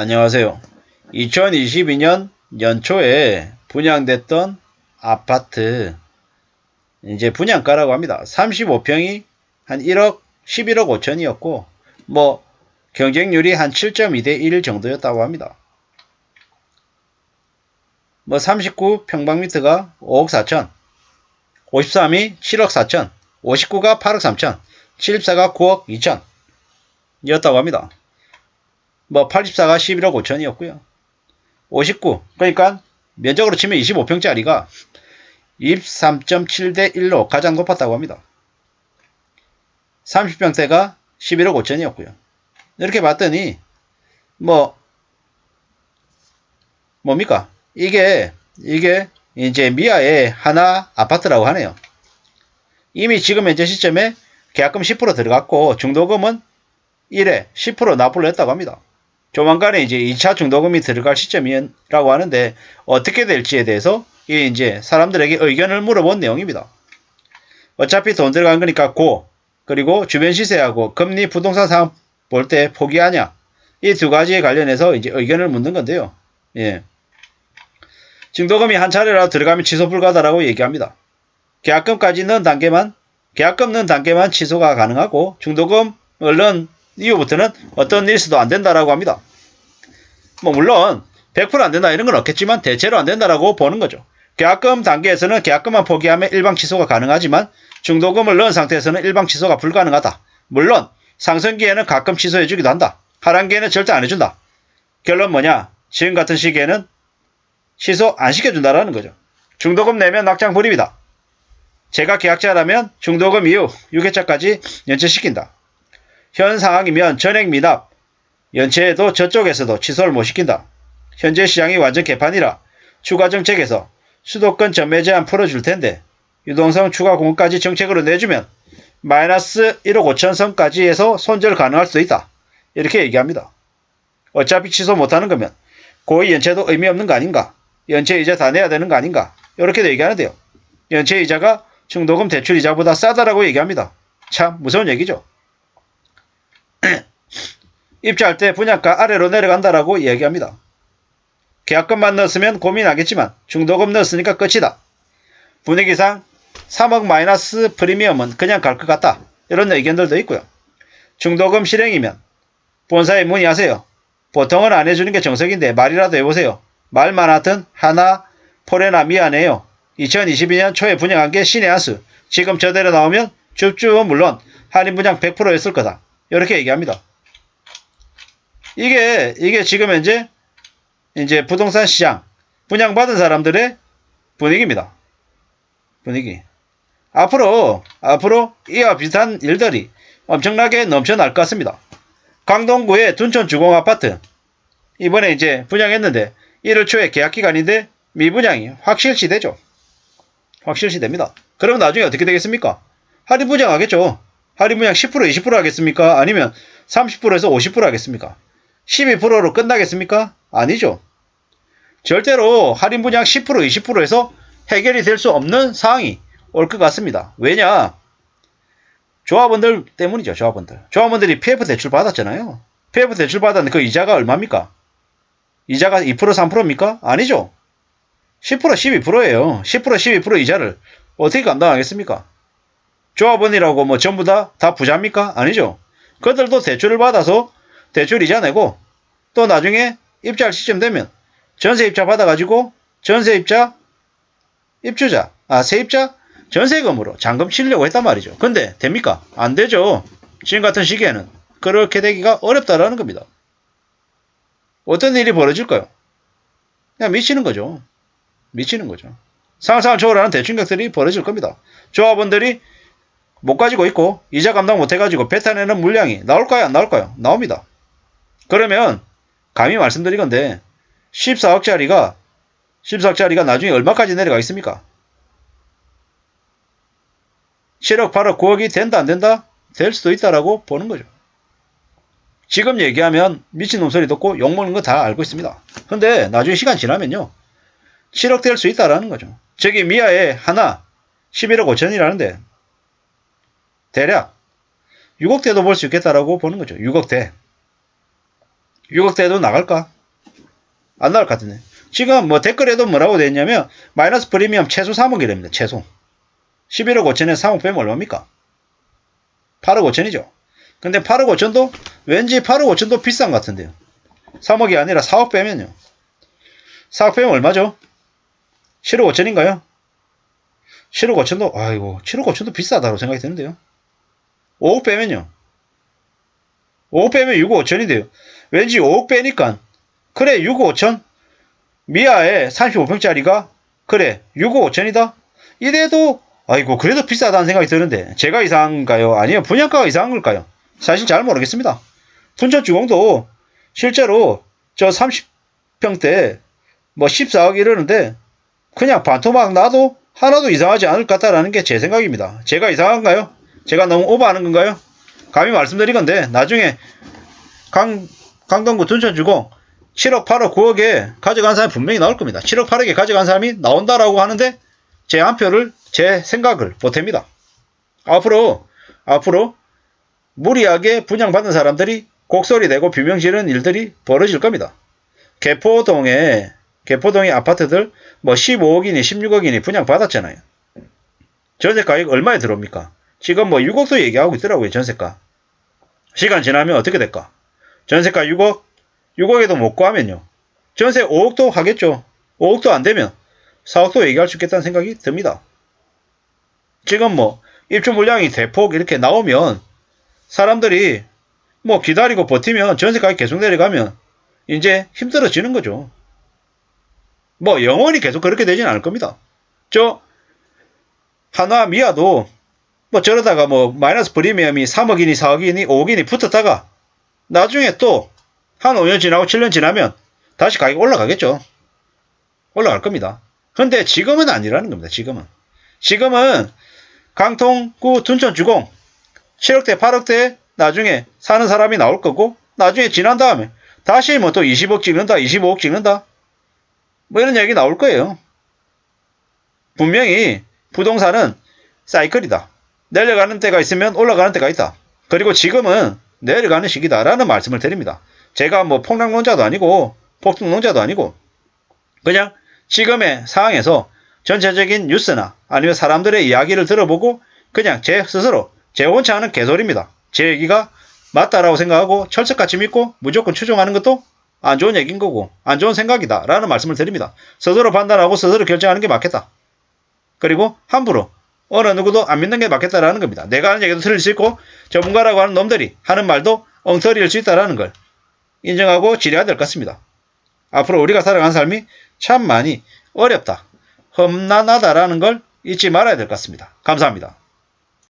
안녕하세요. 2022년 연초에 분양됐던 아파트 이제 분양가라고 합니다. 35평이 한 1억 11억 5천이었고 뭐 경쟁률이 한 7.2대 1 정도였다고 합니다. 뭐 39평방미터가 5억 4천, 53이 7억 4천, 59가 8억 3천, 74가 9억 2천 이었다고 합니다. 뭐 84가 11억 5천이었고요. 59 그러니까 면적으로 치면 25평짜리가 23.7대 1로 가장 높았다고 합니다. 30평대가 11억 5천이었고요. 이렇게 봤더니 뭡니까? 이게 이제 미아의 하나 아파트라고 하네요. 이미 지금 현재 시점에 계약금 10% 들어갔고 중도금은 1회 10% 납부를 했다고 합니다. 조만간에 이제 2차 중도금이 들어갈 시점이라고 하는데 어떻게 될지에 대해서 이제 사람들에게 의견을 물어본 내용입니다. 어차피 돈 들어간 거니까 그리고 주변 시세하고 금리 부동산 상황 볼 때 포기하냐 이 두 가지에 관련해서 이제 의견을 묻는 건데요. 예. 중도금이 한 차례라도 들어가면 취소 불가다라고 얘기합니다. 계약금 넣은 단계만 취소가 가능하고 중도금을 넣은 이후부터는 어떤 일수도 안 된다라고 합니다. 물론 100% 안 된다 이런 건 없겠지만 대체로 안 된다라고 보는 거죠. 계약금 단계에서는 계약금만 포기하면 일방 취소가 가능하지만 중도금을 넣은 상태에서는 일방 취소가 불가능하다. 물론 상승기에는 가끔 취소해주기도 한다. 하반기에는 절대 안 해준다. 결론 뭐냐? 지금 같은 시기에는 취소 안 시켜준다라는 거죠. 중도금 내면 낙장 불입이다. 제가 계약자라면 중도금 이후 6회차까지 연체시킨다. 현 상황이면 전액 미납, 연체해도 저쪽에서도 취소를 못 시킨다. 현재 시장이 완전 개판이라 추가 정책에서 수도권 전매 제한 풀어줄 텐데 유동성 추가 공급까지 정책으로 내주면 마이너스 1억 5천 선까지 해서 손절 가능할 수도 있다. 이렇게 얘기합니다. 어차피 취소 못하는 거면 고의 연체도 의미 없는 거 아닌가? 연체이자 다 내야 되는 거 아닌가? 이렇게도 얘기하는데요. 연체이자가 중도금 대출이자보다 싸다라고 얘기합니다. 참 무서운 얘기죠. 입주할 때 분양가 아래로 내려간다라고 얘기합니다. 계약금만 넣었으면 고민하겠지만 중도금 넣었으니까 끝이다. 분위기상 3억 마이너스 프리미엄은 그냥 갈 것 같다. 이런 의견들도 있고요. 중도금 실행이면 본사에 문의하세요. 보통은 안 해주는 게 정석인데 말이라도 해보세요. 말 많았던 하나, 포레나 미안해요. 2022년 초에 분양한 게 신의 한 수. 지금 저대로 나오면 줍줍은 물론 할인 분양 100%였을 거다. 이렇게 얘기합니다. 이게 지금 현재 이제 부동산 시장 분양받은 사람들의 분위기입니다. 분위기. 앞으로 이와 비슷한 일들이 엄청나게 넘쳐날 것 같습니다. 강동구의 둔촌 주공 아파트 이번에 이제 분양했는데 1월 초에 계약 기간인데 미분양이 확실시되죠. 확실시됩니다. 그럼 나중에 어떻게 되겠습니까? 할인 분양하겠죠. 할인 분양 10% 20% 하겠습니까? 아니면 30%에서 50% 하겠습니까? 12%로 끝나겠습니까? 아니죠. 절대로 할인 분양 10% 20%에서 해결이 될 수 없는 상황이 올 것 같습니다. 왜냐? 조합원들 때문이죠. 조합원들이 PF 대출 받았잖아요. PF 대출 받았는데 그 이자가 얼마입니까? 이자가 2% 3%입니까? 아니죠. 10% 12%예요. 10% 12% 이자를 어떻게 감당하겠습니까? 조합원이라고 뭐 전부 다 부자입니까? 아니죠. 그들도 대출을 받아서 대출 이자 내고 또 나중에 입주할 시점 되면 전세 입자 받아가지고 세입자 전세금으로 잔금 치려고 했단 말이죠. 근데 됩니까? 안 되죠. 지금 같은 시기에는 그렇게 되기가 어렵다라는 겁니다. 어떤 일이 벌어질까요? 그냥 미치는 거죠. 상상을 초월하는 대충격들이 벌어질 겁니다. 조합원들이 못 가지고 있고 이자 감당 못 해가지고 뱉어내는 물량이 나올까요? 안 나올까요? 나옵니다. 그러면 감히 말씀드리건데 14억짜리가 나중에 얼마까지 내려가겠습니까? 7억, 8억, 9억이 된다 안 된다? 될 수도 있다라고 보는 거죠. 지금 얘기하면 미친놈 소리 듣고 욕먹는 거 다 알고 있습니다. 근데 나중에 시간 지나면요. 7억 될 수 있다라는 거죠. 저기 미아에 하나 11억 5천이라는데 대략 6억대도 볼 수 있겠다라고 보는 거죠. 6억대. 6억대도 나갈까? 안 나올 것 같은데. 지금 뭐 댓글에도 뭐라고 돼 있냐면 마이너스 프리미엄 최소 3억이랍니다. 최소. 11억 5천에 3억 빼면 얼마입니까? 8억 5천이죠. 근데 8억 5천도 왠지 8억 5천도 비싼 것 같은데요. 3억이 아니라 4억 빼면요. 4억 빼면 얼마죠? 7억 5천인가요? 7억 5천도 아이고 7억 5천도 비싸다고 생각이 드는데요. 5억 빼면요. 5억 빼면 6억 5천인데요. 왠지 5억 빼니까 그래 6억 5천 미아에 35평짜리가 그래 6억 5천이다. 이래도 아이고 그래도 비싸다는 생각이 드는데 제가 이상한가요? 아니면 분양가가 이상한 걸까요? 사실 잘 모르겠습니다. 둔천주공도 실제로 저 30평대 뭐 14억 이러는데 그냥 반토막 나도 하나도 이상하지 않을 것 같다라는 게 제 생각입니다. 제가 이상한가요? 제가 너무 오버하는 건가요? 감히 말씀드리건데 나중에 강동구 둔천주공 7억 8억 9억에 가져간 사람이 분명히 나올 겁니다. 7억 8억에 가져간 사람이 나온다라고 하는데 제 한 표를 제 생각을 보탭니다. 앞으로 무리하게 분양받는 사람들이 곡소리 내고 비명 지르는 일들이 벌어질 겁니다. 개포동에 아파트들 뭐 15억이니 16억이니 분양받았잖아요. 전세 가격 얼마에 들어옵니까? 지금 뭐 6억도 얘기하고 있더라고요. 전세가. 시간 지나면 어떻게 될까? 전세가 6억? 6억에도 못 구하면요. 전세 5억도 하겠죠. 5억도 안 되면 4억도 얘기할 수 있겠다는 생각이 듭니다. 지금 뭐 입주 물량이 대폭 이렇게 나오면 사람들이 뭐 기다리고 버티면 전세 가격 계속 내려가면 이제 힘들어지는 거죠. 뭐 영원히 계속 그렇게 되지는 않을 겁니다. 저 한화 미아도 뭐 저러다가 뭐 마이너스 프리미엄이 3억이니 4억이니 5억이니 붙었다가 나중에 또 한 5년 지나고 7년 지나면 다시 가격이 올라가겠죠. 올라갈 겁니다. 근데 지금은 아니라는 겁니다. 지금은 강통구 둔천주공 7억대 8억대 나중에 사는 사람이 나올 거고 나중에 지난 다음에 다시 뭐 또 20억 찍는다 25억 찍는다 뭐 이런 얘기 나올 거예요. 분명히 부동산은 사이클이다. 내려가는 때가 있으면 올라가는 때가 있다. 그리고 지금은 내려가는 시기다라는 말씀을 드립니다. 제가 뭐 폭락론자도 아니고 폭등론자도 아니고 그냥 지금의 상황에서 전체적인 뉴스나 아니면 사람들의 이야기를 들어보고 그냥 제 스스로 제 원치 않은 개소리입니다. 제 얘기가 맞다라고 생각하고 철석같이 믿고 무조건 추종하는 것도 안 좋은 얘기인 거고 안 좋은 생각이다 라는 말씀을 드립니다. 스스로 판단하고 스스로 결정하는 게 맞겠다. 그리고 함부로 어느 누구도 안 믿는 게 맞겠다라는 겁니다. 내가 하는 얘기도 틀릴 수 있고 전문가라고 하는 놈들이 하는 말도 엉터리일 수 있다라는 걸 인정하고 지려야 될 것 같습니다. 앞으로 우리가 살아가는 삶이 참 많이 어렵다, 험난하다라는 걸 잊지 말아야 될 것 같습니다. 감사합니다.